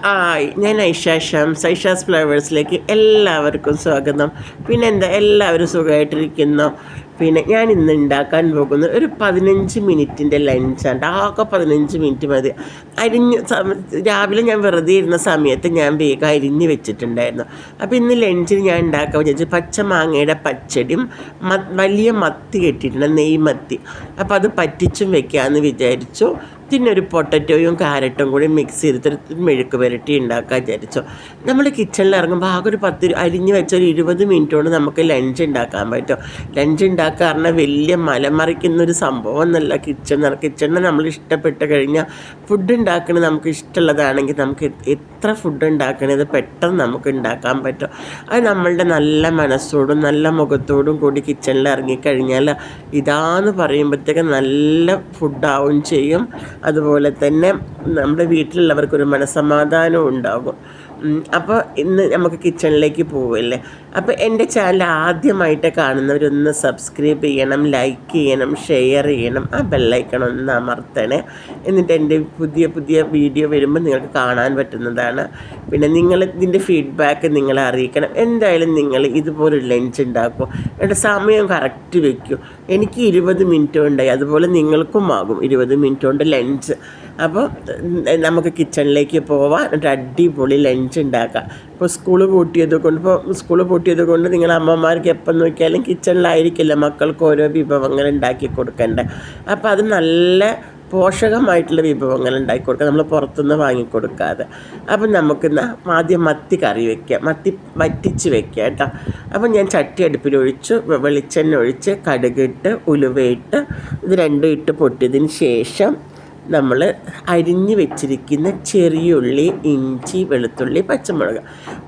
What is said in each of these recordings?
Hi, ഞാൻ ഐഷ ഷംസ്. ഐഷാസ് ഫ്ലവേഴ്സിലേക്ക് എല്ലാവർക്കും സ്വാഗതം. പിന്നെ എന്താ, എല്ലാവരും സുഖമായിട്ടിരിക്കുന്നു. പിന്നെ ഞാൻ ഇന്ന് ഉണ്ടാക്കാൻ പോകുന്നത് ഒരു 15 മിനിറ്റിൻ്റെ ലഞ്ചാണ്. ആകെ 15 മിനിറ്റ് മതി. രാവിലെ ഞാൻ വെറുതെ ഇരുന്ന സമയത്ത് ഞാൻ വേഗം അരിഞ്ഞ് വെച്ചിട്ടുണ്ടായിരുന്നു. അപ്പോൾ ഇന്ന് ലഞ്ചിന് ഞാൻ ഉണ്ടാക്കാൻ വിചാരിച്ചു പച്ചമാങ്ങയുടെ പച്ചടിയും വലിയ മത്തി കെട്ടിയിട്ടുണ്ട്, നെയ് മത്തി. അപ്പോൾ അത് പറ്റിച്ചും വെക്കാമെന്ന് വിചാരിച്ചു. പിന്നെ ഒരു പൊട്ടറ്റോയും ക്യാരറ്റും കൂടി മിക്സ് ചെയ്തിട്ട് മെഴുക്ക് പുരട്ടി ഉണ്ടാക്കാൻ വിചാരിച്ചു. നമ്മൾ കിച്ചണിൽ ഇറങ്ങുമ്പോൾ ആകെ ഒരു അരിഞ്ഞ് വെച്ച ഒരു 20 മിനിറ്റ് കൊണ്ട് നമുക്ക് ലഞ്ച് ഉണ്ടാക്കാൻ പറ്റും. ലഞ്ച് ഉണ്ടാക്കുക പറഞ്ഞാൽ വലിയ മലമറിക്കുന്നൊരു സംഭവം എന്നല്ല കിച്ചണിനെ നമ്മൾ ഇഷ്ടപ്പെട്ട് കഴിഞ്ഞാൽ ഫുഡ് ഉണ്ടാക്കുന്നത് നമുക്ക് ഇഷ്ടമുള്ളതാണെങ്കിൽ നമുക്ക് എത്ര ഫുഡ് ഉണ്ടാക്കണത് പെട്ടെന്ന് നമുക്ക് ഉണ്ടാക്കാൻ പറ്റും. അത് നമ്മളുടെ നല്ല മനസ്സോടും നല്ല മുഖത്തോടും കൂടി കിച്ചണിൽ ഇറങ്ങിക്കഴിഞ്ഞാൽ ഇതാന്ന് പറയുമ്പോഴത്തേക്ക് നല്ല ഫുഡാവും ചെയ്യും. അതുപോലെ തന്നെ നമ്മുടെ വീട്ടിലുള്ളവർക്കൊരു മനസ്സമാധാനവും ഉണ്ടാകും. അപ്പോൾ ഇന്ന് നമുക്ക് കിച്ചണിലേക്ക് പോവല്ലേ. അപ്പോൾ എൻ്റെ ചാനൽ ആദ്യമായിട്ട് കാണുന്നവരൊന്ന് സബ്സ്ക്രൈബ് ചെയ്യണം, ലൈക്ക് ചെയ്യണം, ഷെയർ ചെയ്യണം, ആ ബെല്ലൈക്കൺ ഒന്ന് അമർത്തണേ. എന്നിട്ട് എൻ്റെ പുതിയ പുതിയ വീഡിയോ വരുമ്പോൾ നിങ്ങൾക്ക് കാണാൻ പറ്റുന്നതാണ്. പിന്നെ ഇതിൻ്റെ ഫീഡ്ബാക്ക് നിങ്ങളെ അറിയിക്കണം. എന്തായാലും നിങ്ങൾ ഇതുപോലൊരു ലഞ്ച് ഉണ്ടാക്കും, എന്നിട്ട് സമയം കറക്റ്റ് വയ്ക്കും. എനിക്ക് 20 മിനിറ്റ് ഉണ്ടായി, അതുപോലെ നിങ്ങൾക്കും ആകും 20 മിനിറ്റ് കൊണ്ട് ലഞ്ച്. അപ്പോൾ നമുക്ക് കിച്ചണിലേക്ക് പോവാം, എന്നിട്ട് അടിപൊളി ലഞ്ച് ഉണ്ടാക്കാം. ഇപ്പോൾ സ്കൂള് പൂട്ടിയത് കൊണ്ട് നിങ്ങളുടെ അമ്മമാർക്ക് എപ്പം നോക്കിയാലും കിച്ചണിലായിരിക്കില്ല മക്കൾക്ക് ഓരോ വിഭവങ്ങൾ ഉണ്ടാക്കി കൊടുക്കേണ്ടത്. അപ്പോൾ അത് നല്ല പോഷകമായിട്ടുള്ള വിഭവങ്ങൾ ഉണ്ടാക്കി കൊടുക്കുക, നമ്മൾ പുറത്തുനിന്ന് വാങ്ങിക്കൊടുക്കാതെ. അപ്പം നമുക്കിന്ന് ആദ്യം മത്തി കറി വയ്ക്കാം, മത്തി വറ്റിച്ച് വെക്കാം കേട്ടോ. അപ്പം ഞാൻ ചട്ടി അടുപ്പിലൊഴിച്ച് വെളിച്ചെണ്ണ ഒഴിച്ച് കടുകിട്ട് ഉലുവയിട്ട് ഇത് രണ്ടും ഇട്ട് പൊട്ടിയതിന് ശേഷം നമ്മൾ അരിഞ്ഞ് വെച്ചിരിക്കുന്ന ചെറിയുള്ളി, ഇഞ്ചി, വെളുത്തുള്ളി, പച്ചമുളക്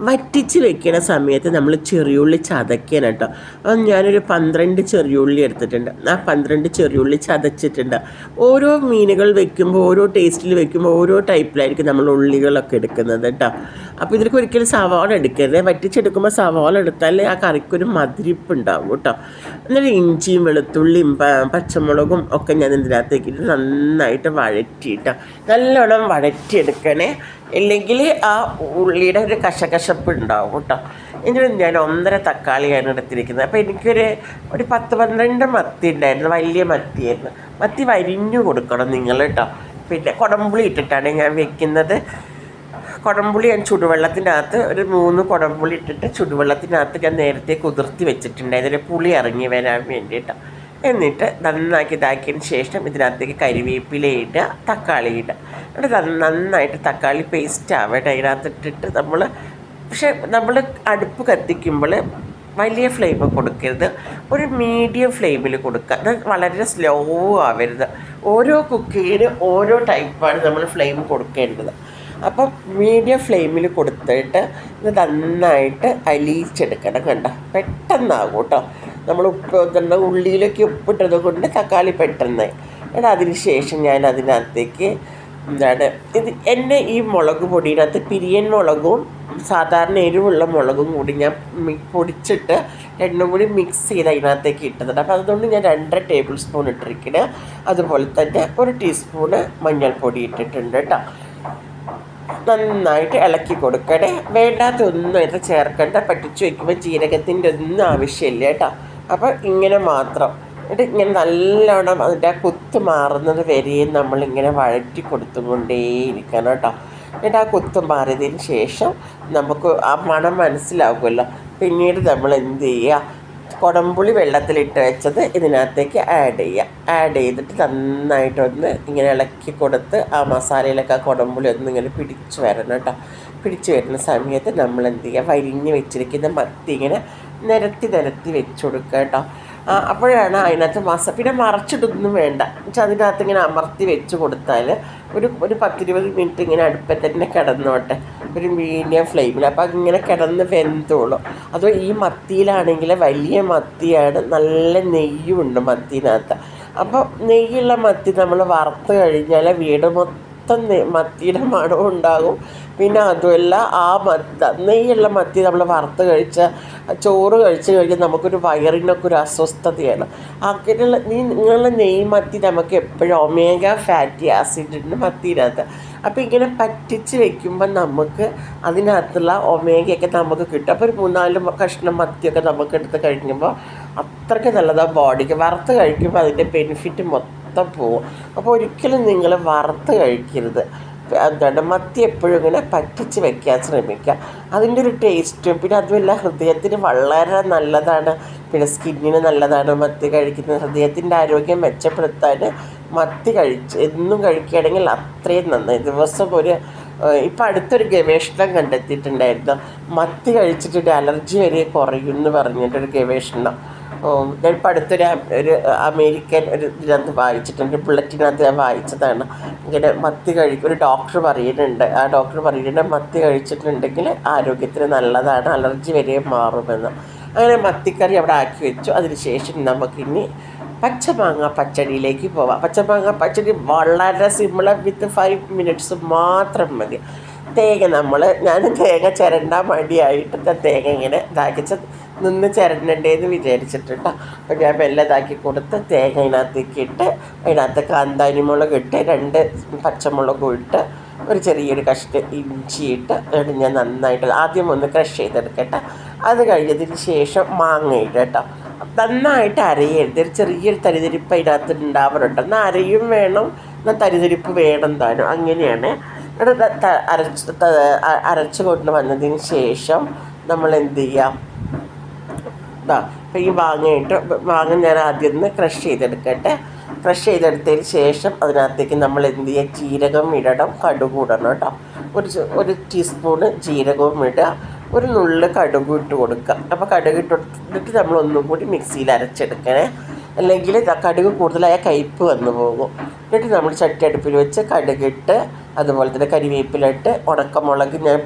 വറ്റിച്ച് വെക്കുന്ന സമയത്ത് നമ്മൾ ചെറിയുള്ളി ചതയ്ക്കണം കേട്ടോ. അപ്പം ഞാനൊരു 12 ചെറിയുള്ളി എടുത്തിട്ടുണ്ട്. ആ 12 ചെറിയുള്ളി ചതച്ചിട്ടുണ്ട്. ഓരോ മീനുകൾ വെക്കുമ്പോൾ, ഓരോ ടേസ്റ്റിൽ വെക്കുമ്പോൾ ഓരോ ടൈപ്പിലായിരിക്കും നമ്മൾ ഉള്ളികളൊക്കെ എടുക്കുന്നത് കേട്ടോ. അപ്പോൾ ഇതിലേക്ക് ഒരിക്കലും സവാള എടുക്കരുത്. വറ്റിച്ചെടുക്കുമ്പോൾ സവാള എടുത്താൽ ആ കറിക്കൊരു മധുരിപ്പ് ഉണ്ടാവും കേട്ടോ. എന്നിട്ട് ഇഞ്ചിയും വെളുത്തുള്ളിയും പച്ചമുളകും ഒക്കെ ഞാൻ ഇതിനകത്തേക്ക് ഇട്ട് നന്നായിട്ട് വഴറ്റിയിട്ട് നല്ലോണം വഴറ്റിയെടുക്കണേ. ഇല്ലെങ്കിൽ ആ ഉള്ളിയുടെ ഒരു കശകശപ്പ് ഉണ്ടാവും കേട്ടോ. എന്നിട്ട് ഞാൻ 1.5 തക്കാളിയാണ് എടുത്തിരിക്കുന്നത്. അപ്പോൾ എനിക്കൊരു 10-12 മത്തി ഉണ്ടായിരുന്നു, വലിയ മത്തിയായിരുന്നു. മത്തി വരിഞ്ഞു കൊടുക്കണം നിങ്ങൾ കേട്ടോ. പിന്നെ കുടംപുളി ഇട്ടിട്ടാണ് ഞാൻ വെക്കുന്നത്. കുടംപുളി ഞാൻ ചുടുവെള്ളത്തിനകത്ത് ഒരു 3 കുടംപുളി ഇട്ടിട്ട് ചുടുവെള്ളത്തിനകത്ത് ഞാൻ നേരത്തെ കുതിർത്തി വെച്ചിട്ടുണ്ടായിരുന്നു, പുളി ഇറങ്ങി വരാൻ വേണ്ടിയിട്ട്. എന്നിട്ട് നന്നാക്കി ഇതാക്കിയതിന് ശേഷം ഇതിനകത്തേക്ക് കരിവേപ്പില ഇടുക, തക്കാളി ഇടുക. എന്നിട്ട് നന്നായിട്ട് തക്കാളി പേസ്റ്റ് ആവട്ടെ അതിനകത്തിട്ടിട്ട് നമ്മൾ അടുപ്പ് കത്തിക്കുമ്പോൾ വലിയ ഫ്ലെയിം കൊടുക്കരുത്, ഒരു മീഡിയം ഫ്ലെയിമിൽ കൊടുക്കുക. അത് വളരെ സ്ലോ ആവരുത്. ഓരോ കുക്കിങ്ങിന് ഓരോ ടൈപ്പാണ് നമ്മൾ ഫ്ലെയിം കൊടുക്കേണ്ടത്. അപ്പം മീഡിയം ഫ്ലെയിമിൽ കൊടുത്തിട്ട് ഇത് നന്നായിട്ട് അലിയിച്ചെടുക്കണം. കണ്ട പെട്ടെന്നാകും കേട്ടോ. നമ്മൾ ഉള്ളിയിലേക്ക് ഉപ്പിട്ടത് കൊണ്ട് തക്കാളി പെട്ടെന്ന്. എന്നിട്ട് അതിന് ശേഷം ഞാൻ അതിനകത്തേക്ക് ഈ മുളക് പൊടിയിനകത്ത് പിരിയൻ മുളകും സാധാരണ എരിവുള്ള മുളകും കൂടി ഞാൻ പൊടിച്ചിട്ട് രണ്ടും കൂടി മിക്സ് ചെയ്ത് അതിനകത്തേക്ക് ഇട്ടതുണ്ട്. അപ്പോൾ അതുകൊണ്ട് ഞാൻ 2.5 ടേബിൾ സ്പൂൺ ഇട്ടിരിക്കുന്നത്. അതുപോലെ തന്നെ 1 ടീസ്പൂണ് മഞ്ഞൾപ്പൊടി ഇട്ടിട്ടുണ്ട് കേട്ടോ. നന്നായിട്ട് ഇളക്കി കൊടുക്കണേ. വേണ്ടാത്തൊന്നും ഇത് ചേർക്കേണ്ട. പറ്റിച്ച് വയ്ക്കുമ്പോൾ ജീരകത്തിൻ്റെ ഒന്നും ആവശ്യമില്ല കേട്ടോ. അപ്പോൾ ഇങ്ങനെ മാത്രം. എന്നിട്ട് ഇങ്ങനെ നല്ലോണം അതിൻ്റെ ആ കുത്ത് മാറുന്നത് വരെയും നമ്മളിങ്ങനെ വഴറ്റി കൊടുത്തുകൊണ്ടേയിരിക്കണം കേട്ടോ. എന്നിട്ട് ആ കുത്ത് മാറിയതിന് ശേഷം നമുക്ക് ആ മണം മനസ്സിലാകുമല്ലോ. പിന്നീട് നമ്മൾ എന്ത് ചെയ്യുക, കുടംപുളി വെള്ളത്തിലിട്ട് വെച്ചത് ഇതിനകത്തേക്ക് ആഡ് ചെയ്തിട്ട് നന്നായിട്ടൊന്ന് ഇങ്ങനെ ഇളക്കി കൊടുത്ത് ആ മസാലയിലൊക്കെ ആ കുടംപുളി ഒന്ന് ഇങ്ങനെ പിടിച്ച് വരണം കേട്ടോ. പിടിച്ച് വരുന്ന സമയത്ത് നമ്മൾ എന്ത് ചെയ്യുക, വരിഞ്ഞ് വെച്ചിരിക്കുന്ന മത്തി ഇങ്ങനെ നിരത്തി വെച്ച് കൊടുക്കുക കേട്ടോ. അപ്പോഴാണ് അതിനകത്ത് പിന്നെ മറച്ചിട്ടൊന്നും വേണ്ട. അതിനകത്ത് ഇങ്ങനെ അമർത്തി വെച്ച് കൊടുത്താൽ ഒരു 10-20 മിനിറ്റ് ഇങ്ങനെ അടുപ്പത്ത് തന്നെ കിടന്നോട്ടെ, ഒരു മീഡിയം ഫ്ലെയിമിൽ. അപ്പോൾ അതിങ്ങനെ കിടന്ന് വെന്തോളും. അതോ ഈ മത്തിയിലാണെങ്കിൽ വലിയ മത്തിയാണ്, നല്ല നെയ്യുമുണ്ട് മത്തിനകത്ത്. അപ്പോൾ നെയ്യുള്ള മത്തി നമ്മൾ വറുത്ത് കഴിഞ്ഞാൽ വീട് മൊത്തം മത്തിയുടെ മണവും ഉണ്ടാകും. പിന്നെ അതുമല്ല ആ നെയ്യുള്ള മത്തി നമ്മൾ വറുത്ത് ചോറ് കഴിച്ച് കഴിഞ്ഞാൽ നമുക്കൊരു വയറിനൊക്കെ ഒരു അസ്വസ്ഥതയാണ്. അങ്ങനെയുള്ള നിങ്ങളുടെ നെയ് മത്തി നമുക്ക് എപ്പോഴും ഒമേഗ ഫാറ്റി ആസിഡ് ഉണ്ട് മത്തിനകത്ത്. അപ്പോൾ ഇങ്ങനെ പറ്റിച്ച് വെക്കുമ്പോൾ നമുക്ക് അതിനകത്തുള്ള ഒമേഗയൊക്കെ നമുക്ക് കിട്ടും. അപ്പോൾ ഒരു 3-4 കഷ്ണം മത്തിയൊക്കെ നമുക്ക് എടുത്ത് കഴിക്കുമ്പോൾ അത്രയ്ക്ക് നല്ലതാണ് ബോഡിക്ക്. വറുത്ത് കഴിക്കുമ്പോൾ അതിൻ്റെ ബെനിഫിറ്റ് മൊത്തം പോകും. അപ്പോൾ ഒരിക്കലും നിങ്ങൾ വറുത്ത് കഴിക്കരുത്. എന്താണ് മത്തി എപ്പോഴും ഇങ്ങനെ പറ്റിച്ച് വെക്കാൻ ശ്രമിക്കുക. അതിൻ്റെ ഒരു ടേസ്റ്റും പിന്നെ അതുമല്ല ഹൃദയത്തിന് വളരെ നല്ലതാണ്, പിന്നെ സ്കിന്നിന് നല്ലതാണ് മത്തി കഴിക്കുന്നത്. ഹൃദയത്തിൻ്റെ ആരോഗ്യം മെച്ചപ്പെടുത്താൻ മത്തി എന്നും കഴിക്കുകയാണെങ്കിൽ അത്രയും നന്നായി. ദിവസം ഇപ്പം അടുത്തൊരു ഗവേഷണം കണ്ടെത്തിയിട്ടുണ്ടായിരുന്നു, മത്തി കഴിച്ചിട്ട് അലർജി വരെ കുറയുമെന്ന് പറഞ്ഞിട്ടൊരു ഗവേഷണം. ഞാനിപ്പോൾ ഒരു അമേരിക്കൻ ഇതിനകത്ത് വായിച്ചിട്ടുണ്ട്, ബുള്ളറ്റിനകത്ത് ഞാൻ വായിച്ചതാണ്. ഇങ്ങനെ മത്തി ഒരു ഡോക്ടർ പറയുന്നുണ്ട് മത്തി കഴിച്ചിട്ടുണ്ടെങ്കിൽ ആരോഗ്യത്തിന് നല്ലതാണ്, അലർജി വരെ മാറുമെന്ന്. അങ്ങനെ മത്തിക്കറി അവിടെ ആക്കി വെച്ചു. അതിനുശേഷം നമുക്കിനി പച്ചമാങ്ങ പച്ചടിയിലേക്ക് പോവാം. പച്ചമാങ്ങ പച്ചടി വളരെ സിമ്പിളാണ്, വിത്ത് 5 മിനിറ്റ്സ് മാത്രം മതി. ഞാൻ തേങ്ങ ചിരണ്ടാൻ മടിയായിട്ട് തേങ്ങ ഇങ്ങനെ നിന്ന് ചിരണ്ടേന്ന് വിചാരിച്ചിട്ടുണ്ട്. അപ്പോൾ ഞാൻ ഇതാക്കി കൊടുത്ത് തേങ്ങ അതിനകത്തേക്ക് ഇട്ട് അതിനകത്ത് കാന്താരിമുളക് ഇട്ട് 2 പച്ചമുളകും ഇട്ട് ഒരു ചെറിയൊരു കഷ്ണം ഇഞ്ചി ഇട്ട് ഞാൻ നന്നായിട്ട് ആദ്യം ഒന്ന് ക്രഷ് ചെയ്തെടുക്കട്ടെ. അത് കഴിഞ്ഞതിന് ശേഷം മാങ്ങ ഇടട്ടോ. നന്നായിട്ട് അരയരുത്, ചെറിയൊരു തരിതരിപ്പ് അതിനകത്ത് ഉണ്ടാവാറുണ്ട്. എന്നാൽ അരയും വേണം, എന്നാൽ തരിതരിപ്പ് വേണം താനും, അങ്ങനെയാണ്. അരച്ച് കൊണ്ട് വന്നതിന് ശേഷം നമ്മൾ എന്ത് ചെയ്യാം, ഇപ്പോൾ ഈ മാങ്ങ ഞാൻ ആദ്യം ഒന്ന് ക്രഷ് ചെയ്തെടുക്കട്ടെ. ക്രഷ് ചെയ്തെടുത്തതിന് ശേഷം അതിനകത്തേക്ക് നമ്മൾ എന്ത് ചെയ്യുക, ജീരകം ഇടണം, കടുക് ഇടണം കേട്ടോ. ഒരു ടീസ്പൂണ് ജീരകവും ഇടുക, ഒരു നുള്ള് കടുക് ഇട്ട് കൊടുക്കുക. അപ്പോൾ കടുക് ഇട്ടിട്ട് നമ്മൾ ഒന്നും കൂടി മിക്സിയിൽ അരച്ചെടുക്കണേ, അല്ലെങ്കിൽ കടുക് കൂടുതലായ കയ്പ്പ് വന്നു പോകും. എന്നിട്ട് നമ്മൾ ചട്ടി അടുപ്പിൽ വെച്ച് കടുകിട്ട് അതുപോലെ തന്നെ കരിവേപ്പിലിട്ട് ഉണക്കമുളക് ഞാൻ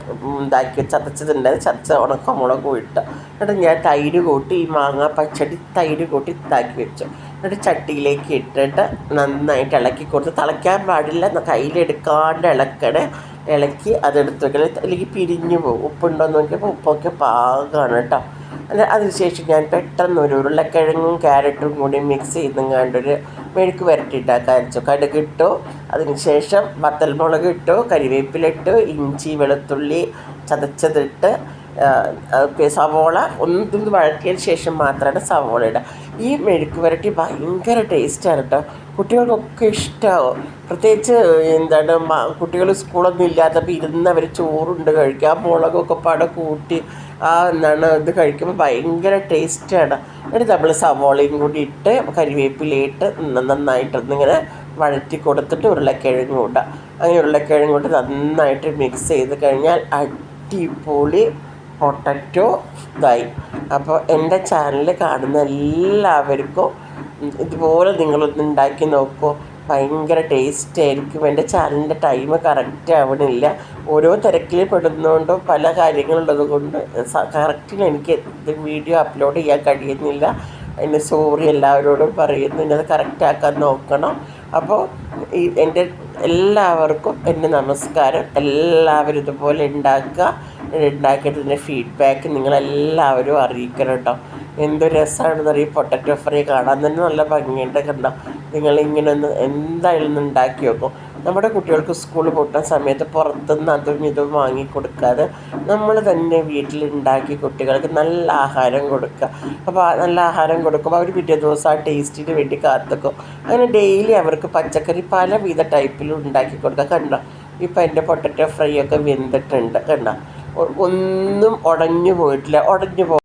ചതച്ച ഉണക്കമുളകും ഇട്ട് എന്നിട്ട് ഞാൻ തൈര് കൂട്ടി ഈ മാങ്ങ പച്ചടി തൈര് കൂട്ടി ഇതാക്കി വെച്ചു. എന്നിട്ട് ചട്ടിയിലേക്ക് ഇട്ടിട്ട് നന്നായിട്ട് ഇളക്കി കൊടുത്ത്, തിളയ്ക്കാൻ പാടില്ല, കയ്യിലെടുക്കാണ്ട് ഇളക്കി അതെടുത്ത് വെക്കണം, അല്ലെങ്കിൽ പിരിഞ്ഞു പോകും. ഉപ്പുണ്ടോ എന്ന് നോക്കിയപ്പോൾ ഉപ്പൊക്കെ പാകമാണ് കേട്ടോ. അതിനുശേഷം ഞാൻ പെട്ടെന്ന് ഒരു ഉരുളക്കിഴങ്ങും ക്യാരറ്റും കൂടി മിക്സ് ചെയ്തെങ്ങാണ്ടൊരു മെഴുക്ക് വരട്ടിയിട്ടാക്കാൻ വെച്ചു. കടുകിട്ടു, അതിനുശേഷം വത്തൽമുളക് ഇട്ടു, കരിവേപ്പിലിട്ടു, ഇഞ്ചി വെളുത്തുള്ളി ചതച്ചതിട്ട് സവോള ഒന്ന് വഴറ്റിയതിന് ശേഷം മാത്രമാണ് സവോള ഇടുക. ഈ മെഴുക്ക് വരട്ടി ഭയങ്കര ടേസ്റ്റാണ് കേട്ടോ, കുട്ടികൾക്കൊക്കെ ഇഷ്ടമാവും. പ്രത്യേകിച്ച് കുട്ടികൾ സ്കൂളൊന്നും ഇല്ലാത്തപ്പോൾ ഇരുന്നവർ ചോറുണ്ട് കഴിക്കുക, ആ മുളകൊക്കെ പാടെ കൂട്ടി ഇത് കഴിക്കുമ്പോൾ ഭയങ്കര ടേസ്റ്റാണ്. എന്നിട്ട് നമ്മൾ സവോളയും കൂടി ഇട്ട് കരിവേപ്പിലയിട്ട് നന്നായിട്ടൊന്നിങ്ങനെ വഴറ്റി കൊടുത്തിട്ട് ഉരുളക്കിഴങ്ങും ഇടുക. അങ്ങനെ ഉരുളക്കിഴങ്ങ് കൊണ്ട് നന്നായിട്ട് മിക്സ് ചെയ്ത് കഴിഞ്ഞാൽ അടിപൊളി പൊട്ടറ്റോ ഇതായി. അപ്പോൾ എൻ്റെ ചാനൽ കാണുന്ന എല്ലാവർക്കും ഇതുപോലെ നിങ്ങളൊന്ന് ഉണ്ടാക്കി നോക്കൂ, ഭയങ്കര ടേസ്റ്റ് ആയിരിക്കും. എൻ്റെ ചാനലിൻ്റെ ടൈം കറക്റ്റ് ആവണില്ല, ഓരോ തിരക്കിൽ പെടുന്നതുകൊണ്ടും പല കാര്യങ്ങളുള്ളത് കൊണ്ട് കറക്റ്റിന് എനിക്ക് വീഡിയോ അപ്ലോഡ് ചെയ്യാൻ കഴിയുന്നില്ല. അതിന് സോറി എല്ലാവരോടും പറയുന്നു, ഇന്നത് കറക്റ്റാക്കാൻ നോക്കണം. അപ്പോൾ എൻ്റെ എല്ലാവർക്കും എൻ്റെ നമസ്കാരം. എല്ലാവരും ഇതുപോലെ ഉണ്ടാക്കിയിട്ട് ഇതിൻ്റെ ഫീഡ്ബാക്ക് നിങ്ങളെല്ലാവരും അറിയിക്കണം കേട്ടോ. എന്തൊരു രസമാണെന്ന് അറിയും, പൊട്ടറ്റോ ഫ്രൈ കാണാൻ തന്നെ നല്ല ഭംഗിയുണ്ട്. കണ്ടോ, നിങ്ങളിങ്ങനെ എന്തായാലും ഒന്ന് ഉണ്ടാക്കി വെക്കും. നമ്മുടെ കുട്ടികൾക്ക് സ്കൂളിൽ പോകുന്ന സമയത്ത് പുറത്തുനിന്ന് അതും ഇതും വാങ്ങിക്കൊടുക്കാതെ നമ്മൾ തന്നെ വീട്ടിലുണ്ടാക്കി കുട്ടികൾക്ക് നല്ല ആഹാരം കൊടുക്കുക. അപ്പോൾ നല്ല ആഹാരം കൊടുക്കുമ്പോൾ അവർ പിറ്റേ ദിവസം ആ ടേസ്റ്റിന് വേണ്ടി കാത്തുക്കും. അങ്ങനെ ഡെയിലി അവർക്ക് പച്ചക്കറി പലവിധ ടൈപ്പിലും ഉണ്ടാക്കി കൊടുക്കുക. കണ്ടോ, ഇപ്പോൾ എൻ്റെ പൊട്ടറ്റോ ഫ്രൈ ഒക്കെ വെന്തിട്ടുണ്ട്. കണ്ടോ, ഒന്നും ഉടഞ്ഞു പോയിട്ടില്ല.